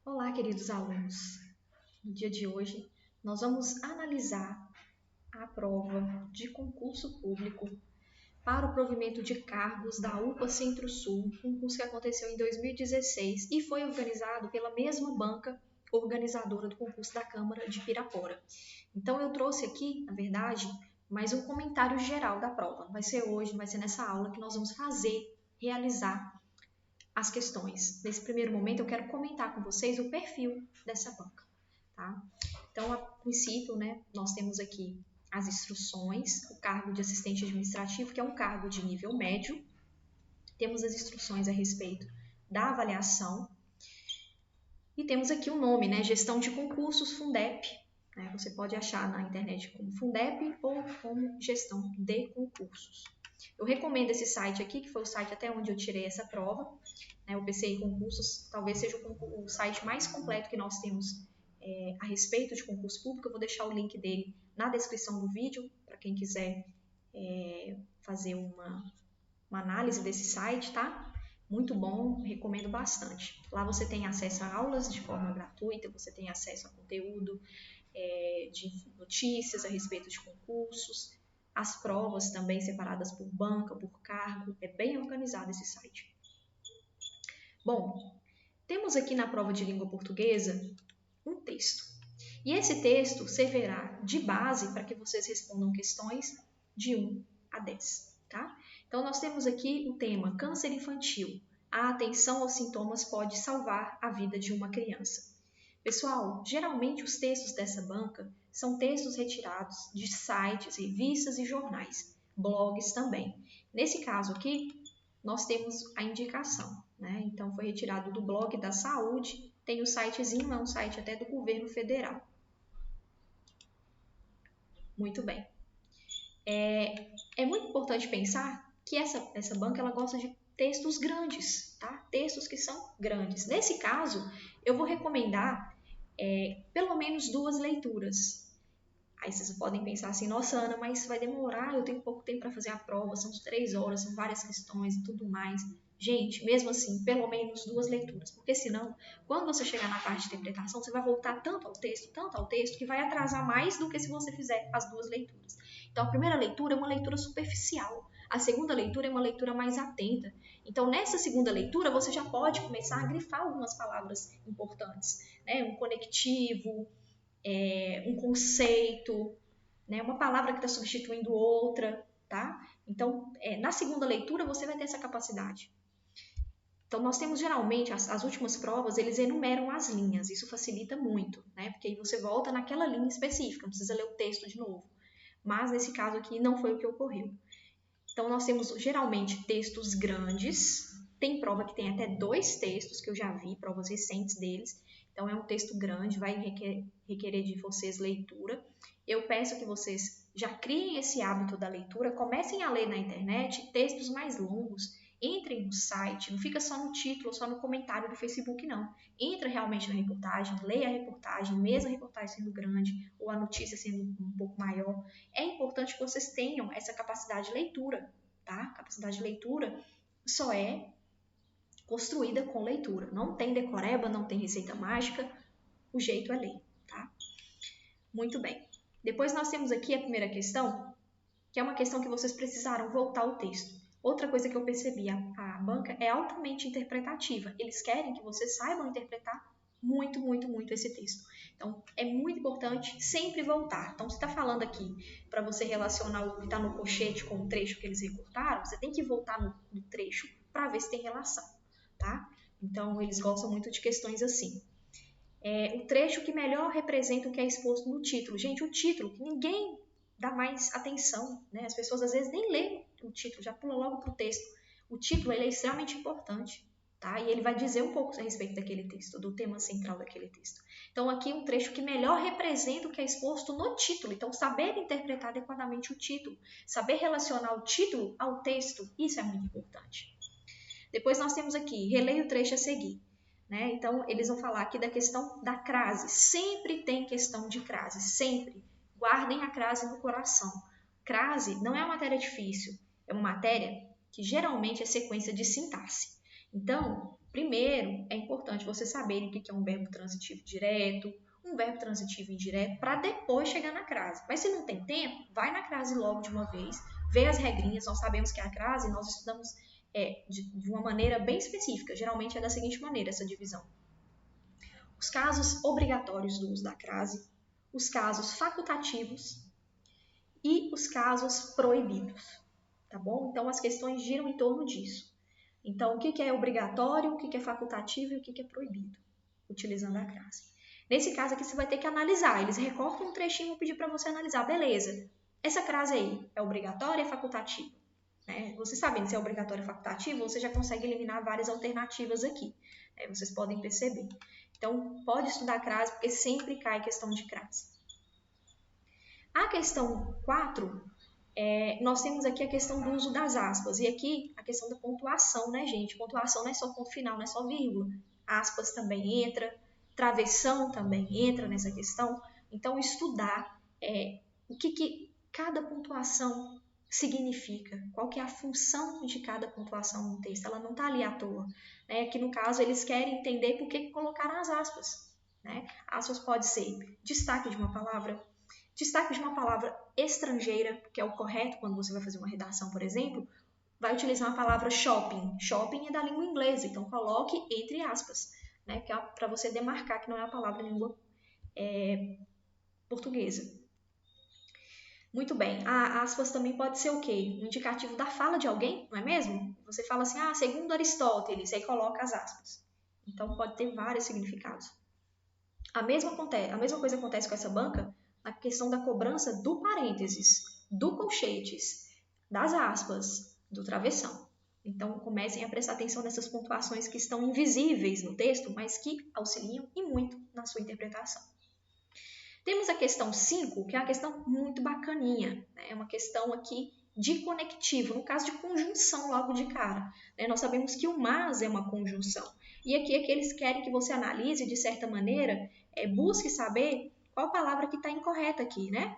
Olá, queridos alunos. No dia de hoje, nós vamos analisar a prova de concurso público para o provimento de cargos da UPA Centro-Sul, concurso que aconteceu em 2016 e foi organizado pela mesma banca organizadora do concurso da Câmara de Pirapora. Então, eu trouxe aqui, na verdade, mais um comentário geral da prova. Não vai ser hoje, não vai ser nessa aula que nós vamos realizar as questões. Nesse primeiro momento, eu quero comentar com vocês o perfil dessa banca, tá? Então, a princípio, nós temos aqui as instruções, o cargo de assistente administrativo, que é um cargo de nível médio. Temos as instruções a respeito da avaliação. E temos aqui o nome, Gestão de Concursos, Fundep. Você pode achar na internet como Fundep ou como Gestão de Concursos. Eu recomendo esse site aqui, que foi o site até onde eu tirei essa prova. O PCI Concursos talvez seja o site mais completo que nós temos a respeito de concurso público. Eu vou deixar o link dele na descrição do vídeo, para quem quiser fazer uma análise desse site, tá? Muito bom, recomendo bastante. Lá você tem acesso a aulas de forma gratuita, você tem acesso a conteúdo de notícias a respeito de concursos, as provas também separadas por banca, por cargo. É bem organizado esse site. Bom, temos aqui na prova de língua portuguesa um texto. E esse texto servirá de base para que vocês respondam questões de 1 a 10, tá? Então, nós temos aqui o tema câncer infantil. A atenção aos sintomas pode salvar a vida de uma criança. Pessoal, geralmente os textos dessa banca são textos retirados de sites, revistas e jornais, blogs também. Nesse caso aqui, nós temos a indicação, Então, foi retirado do blog da saúde, tem o sitezinho, é um site até do governo federal. Muito bem. É muito importante pensar que essa banca ela gosta de textos grandes, tá? Textos que são grandes. Nesse caso, eu vou recomendar pelo menos 2 leituras. Aí vocês podem pensar assim, nossa, Ana, mas vai demorar, eu tenho pouco tempo para fazer a prova, são 3 horas, são várias questões e tudo mais. Gente, mesmo assim, pelo menos 2 leituras, porque senão, quando você chegar na parte de interpretação, você vai voltar tanto ao texto, que vai atrasar mais do que se você fizer as 2 leituras. Então, a primeira leitura é uma leitura superficial, a segunda leitura é uma leitura mais atenta. Então, nessa segunda leitura, você já pode começar a grifar algumas palavras importantes, Um conectivo, um conceito, uma palavra que está substituindo outra, tá? Então, na segunda leitura, você vai ter essa capacidade. Então, nós temos geralmente, as últimas provas, eles enumeram as linhas, isso facilita muito, Porque aí você volta naquela linha específica, não precisa ler o texto de novo. Mas, nesse caso aqui, não foi o que ocorreu. Então, nós temos, geralmente, textos grandes, tem prova que tem até 2 textos, que eu já vi, provas recentes deles. Então, é um texto grande, vai requerer de vocês leitura. Eu peço que vocês já criem esse hábito da leitura, comecem a ler na internet textos mais longos, entrem no site, não fica só no título, só no comentário do Facebook, não. Entra realmente na reportagem, leia a reportagem, mesmo a reportagem sendo grande ou a notícia sendo um pouco maior. É importante que vocês tenham essa capacidade de leitura, tá? Capacidade de leitura só é construída com leitura. Não tem decoreba, não tem receita mágica, o jeito é ler, tá? Muito bem. Depois nós temos aqui a primeira questão, que é uma questão que vocês precisaram voltar ao texto. Outra coisa que eu percebi, a banca é altamente interpretativa. Eles querem que vocês saibam interpretar muito, muito, muito esse texto. Então, é muito importante sempre voltar. Então, se está falando aqui para você relacionar o que está no colchete com o trecho que eles recortaram, você tem que voltar no trecho para ver se tem relação, tá? Então, eles gostam muito de questões assim. O trecho que melhor representa o que é exposto no título. Gente, o título, que ninguém dá mais atenção, As pessoas às vezes nem lêem o título, já pula logo para o texto. O título ele é extremamente importante, tá? E ele vai dizer um pouco a respeito daquele texto, do tema central daquele texto. Então, aqui um trecho que melhor representa o que é exposto no título. Então, saber interpretar adequadamente o título, saber relacionar o título ao texto, isso é muito importante. Depois nós temos aqui, releia o trecho a seguir. Então, eles vão falar aqui da questão da crase. Sempre tem questão de crase, sempre. Guardem a crase no coração. Crase não é uma matéria difícil, é uma matéria que geralmente é sequência de sintaxe. Então, Primeiro, é importante vocês saberem o que é um verbo transitivo direto, um verbo transitivo indireto, para depois chegar na crase. Mas se não tem tempo, vai na crase logo de uma vez, vê as regrinhas, nós sabemos que a crase nós estudamos de uma maneira bem específica, geralmente é da seguinte maneira essa divisão. Os casos obrigatórios do uso da crase, os casos facultativos e os casos proibidos, tá bom? Então, as questões giram em torno disso. Então, o que é obrigatório, o que é facultativo e o que é proibido, utilizando a crase. Nesse caso aqui, você vai ter que analisar. Eles recortam um trechinho e vão pedir para você analisar. Beleza, essa crase aí é obrigatória ou é facultativa? Né? Você sabendo se é obrigatório ou facultativo, você já consegue eliminar várias alternativas aqui. Vocês podem perceber. Então, pode estudar a crase, porque sempre cai questão de crase. A questão 4, nós temos aqui a questão do uso das aspas. E aqui, a questão da pontuação, né, gente? Pontuação não é só ponto final, não é só vírgula. Aspas também entra, travessão também entra nessa questão. Então, estudar o que cada pontuação significa, qual que é a função de cada pontuação no texto. Ela não está ali à toa. Né? Que no caso, eles querem entender por que colocaram as aspas. Né? Aspas pode ser destaque de uma palavra estrangeira, que é o correto quando você vai fazer uma redação, por exemplo, vai utilizar a palavra shopping. Shopping é da língua inglesa, então coloque entre aspas, né, que é para você demarcar que não é a palavra língua portuguesa. Muito bem, a aspas também pode ser o quê? Um indicativo da fala de alguém, não é mesmo? Você fala assim, segundo Aristóteles, aí coloca as aspas. Então pode ter vários significados. A mesma coisa acontece com essa banca na questão da cobrança do parênteses, do colchetes, das aspas, do travessão. Então, comecem a prestar atenção nessas pontuações que estão invisíveis no texto, mas que auxiliam e muito na sua interpretação. Temos a questão 5, que é uma questão muito bacaninha. Né? É uma questão aqui de conectivo, no caso de conjunção logo de cara. Né? Nós sabemos que o mas é uma conjunção. E aqui é que eles querem que você analise, de certa maneira, busque saber qual palavra que está incorreta aqui, né?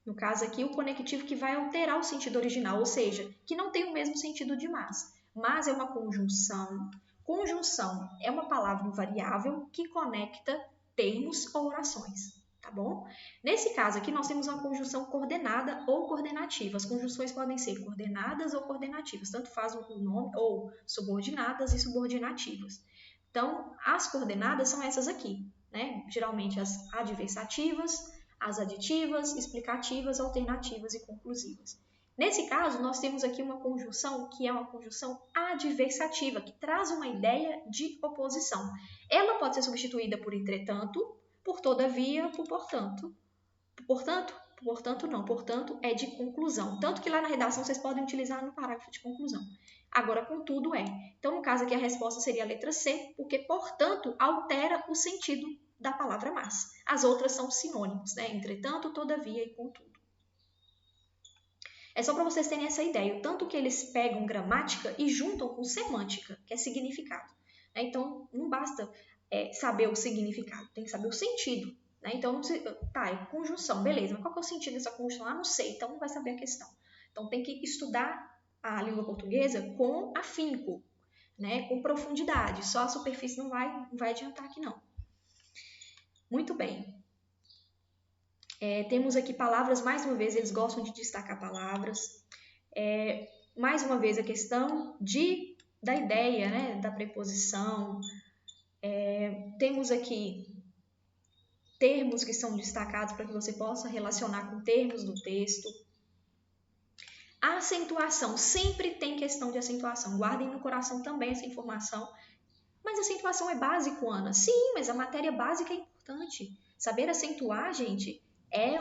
No caso aqui, o conectivo que vai alterar o sentido original, ou seja, que não tem o mesmo sentido de mas. Mas é uma conjunção. Conjunção é uma palavra invariável que conecta termos ou orações, tá bom? Nesse caso aqui, nós temos uma conjunção coordenada ou coordenativa. As conjunções podem ser coordenadas ou coordenativas, tanto faz o nome, ou subordinadas e subordinativas. Então, as coordenadas são essas aqui, né? Geralmente as adversativas, as aditivas, explicativas, alternativas e conclusivas. Nesse caso, nós temos aqui uma conjunção que é uma conjunção adversativa, que traz uma ideia de oposição. Ela pode ser substituída por entretanto, por todavia, por portanto. Portanto não, portanto é de conclusão. Tanto que lá na redação vocês podem utilizar no parágrafo de conclusão. Agora, contudo, é. Então, no caso aqui, a resposta seria a letra C, porque, portanto, altera o sentido da palavra mas. As outras são sinônimos, né? Entretanto, todavia e contudo. É só para vocês terem essa ideia, o tanto que eles pegam gramática e juntam com semântica, que é significado. Né? Então, não basta saber o significado, tem que saber o sentido. Né? Então, é conjunção, beleza, mas qual que é o sentido dessa conjunção? Não sei, então não vai saber a questão. Então, tem que estudar a língua portuguesa com afinco, né? Com profundidade, só a superfície não vai adiantar aqui não. Muito bem. Temos aqui palavras, mais uma vez, eles gostam de destacar palavras. Mais uma vez, a questão da ideia, né, da preposição. Temos aqui termos que são destacados para que você possa relacionar com termos do texto. A acentuação, sempre tem questão de acentuação. Guardem no coração também essa informação. Mas a acentuação é básico, Ana? Sim, mas a matéria básica é importante. Saber acentuar, gente, é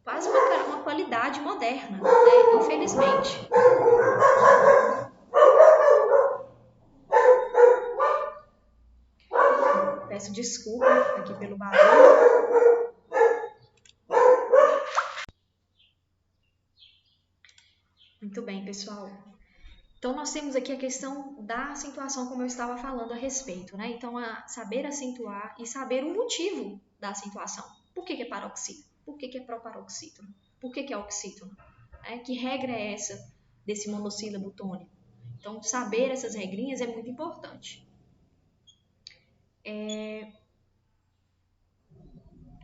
quase uma qualidade moderna, né? Infelizmente. Peço desculpa aqui pelo barulho. Muito bem, pessoal. Então, nós temos aqui a questão da acentuação, como eu estava falando a respeito, né? Então, saber acentuar e saber o motivo da acentuação. Por que é paroxítono? Por que é proparoxítono? Por que é oxítono? Que regra é essa desse monossílabo tônico? Então, saber essas regrinhas é muito importante.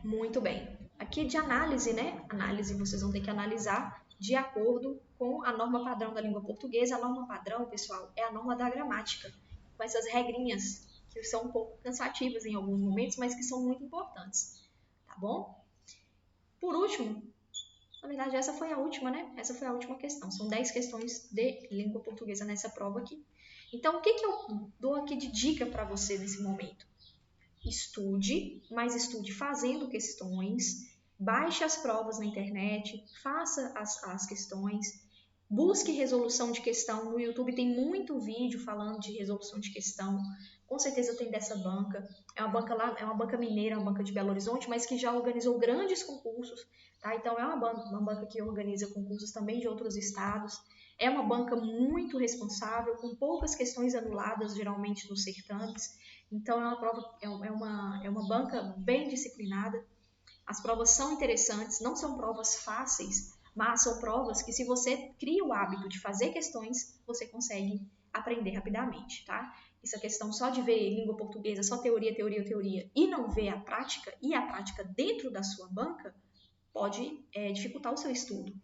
Muito bem. Aqui de análise, né? Análise, vocês vão ter que analisar de acordo com a norma padrão da língua portuguesa. A norma padrão, pessoal, é a norma da gramática, com essas regrinhas que são um pouco cansativas em alguns momentos, mas que são muito importantes, tá bom? Por último, na verdade, essa foi a última, né? Essa foi a última questão. São 10 questões de língua portuguesa nessa prova aqui. Então, o que eu dou aqui de dica para você nesse momento? Estude, mas estude fazendo questões, baixe as provas na internet, faça as questões, busque resolução de questão. No YouTube tem muito vídeo falando de resolução de questão. Com certeza tem dessa banca. É uma banca lá, é uma banca mineira, uma banca de Belo Horizonte, mas que já organizou grandes concursos, tá? Então é uma banca que organiza concursos também de outros estados. É uma banca muito responsável, com poucas questões anuladas, geralmente nos certames. Então é uma banca bem disciplinada. As provas são interessantes, não são provas fáceis, mas são provas que, se você cria o hábito de fazer questões, você consegue aprender rapidamente, tá? Essa questão só de ver língua portuguesa, só teoria, teoria, teoria, e não ver a prática, e a prática dentro da sua banca, pode dificultar o seu estudo.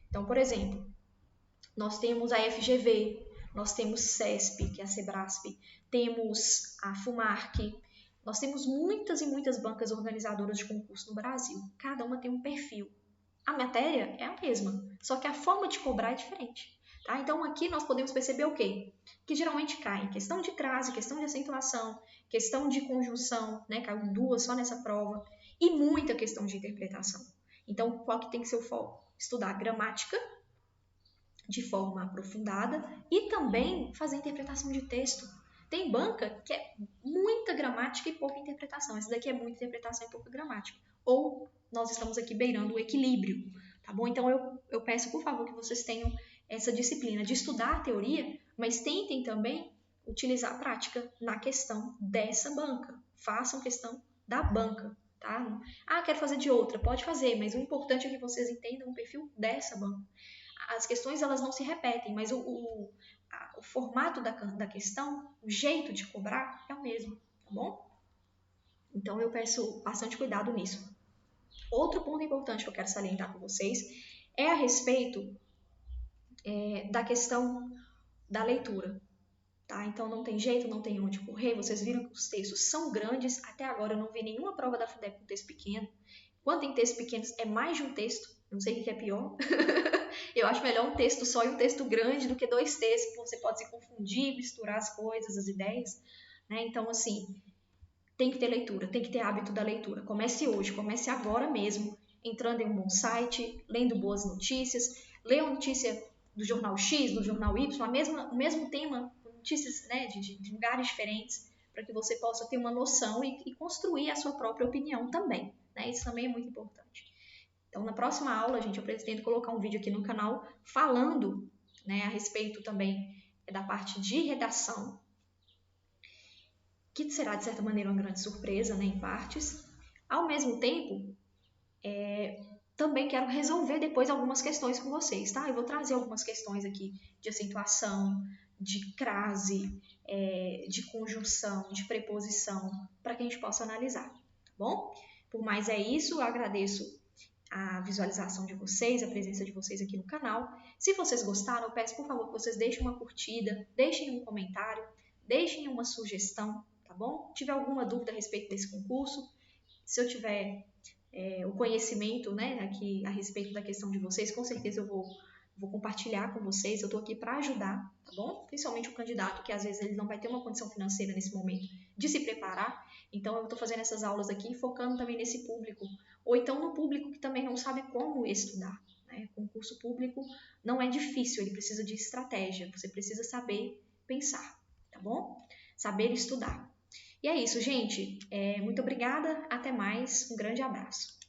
Então, por exemplo, nós temos a FGV, nós temos CESP, que é a Sebrasp, temos a FUMARC, nós temos muitas e muitas bancas organizadoras de concurso no Brasil. Cada uma tem um perfil. A matéria é a mesma, só que a forma de cobrar é diferente. Tá? Então, aqui nós podemos perceber o quê? Que geralmente cai questão de crase, questão de acentuação, questão de conjunção, né? Caiu 2 só nessa prova, e muita questão de interpretação. Então, qual que tem que ser o foco? Estudar gramática de forma aprofundada e também fazer interpretação de texto. Tem banca que é muita gramática e pouca interpretação. Essa daqui é muita interpretação e pouca gramática. Ou nós estamos aqui beirando o equilíbrio, tá bom? Então eu peço, por favor, que vocês tenham essa disciplina de estudar a teoria, mas tentem também utilizar a prática na questão dessa banca. Façam questão da banca, tá? Ah, quero fazer de outra. Pode fazer, mas o importante é que vocês entendam o perfil dessa banca. As questões elas não se repetem, mas o formato da questão, o jeito de cobrar é o mesmo, tá bom? Então eu peço bastante cuidado nisso. Outro ponto importante que eu quero salientar com vocês é a respeito da questão da leitura. Tá? Então não tem jeito, não tem onde correr. Vocês viram que os textos são grandes. Até agora eu não vi nenhuma prova da FUDEP com texto pequeno. Quando tem textos pequenos, é mais de um texto. Não sei o que é pior. Eu acho melhor um texto só e um texto grande do que 2 textos, porque você pode se confundir, misturar as coisas, as ideias. Né? Então, assim, tem que ter leitura, tem que ter hábito da leitura. Comece hoje, comece agora mesmo, entrando em um bom site, lendo boas notícias, leia uma notícia do jornal X, do jornal Y, o mesmo tema, notícias, né, de lugares diferentes, para que você possa ter uma noção e construir a sua própria opinião também. Né? Isso também é muito importante. Então, na próxima aula, gente, eu pretendo colocar um vídeo aqui no canal falando, né, a respeito também da parte de redação, que será, de certa maneira, uma grande surpresa, né, em partes. Ao mesmo tempo, também quero resolver depois algumas questões com vocês, tá? Eu vou trazer algumas questões aqui de acentuação, de crase, de conjunção, de preposição, para que a gente possa analisar, tá bom? Por mais é isso, eu agradeço a visualização de vocês, a presença de vocês aqui no canal. Se vocês gostaram, eu peço, por favor, que vocês deixem uma curtida, deixem um comentário, deixem uma sugestão, tá bom? Se tiver alguma dúvida a respeito desse concurso, se eu tiver o conhecimento, né, aqui a respeito da questão de vocês, com certeza eu vou compartilhar com vocês. Eu estou aqui para ajudar, tá bom? Principalmente o candidato, que às vezes ele não vai ter uma condição financeira nesse momento de se preparar. Então eu estou fazendo essas aulas aqui, focando também nesse público, ou então no público que também não sabe como estudar. Né? Concurso público não é difícil, ele precisa de estratégia, você precisa saber pensar, tá bom? Saber estudar. E é isso, gente. Muito obrigada, até mais, um grande abraço.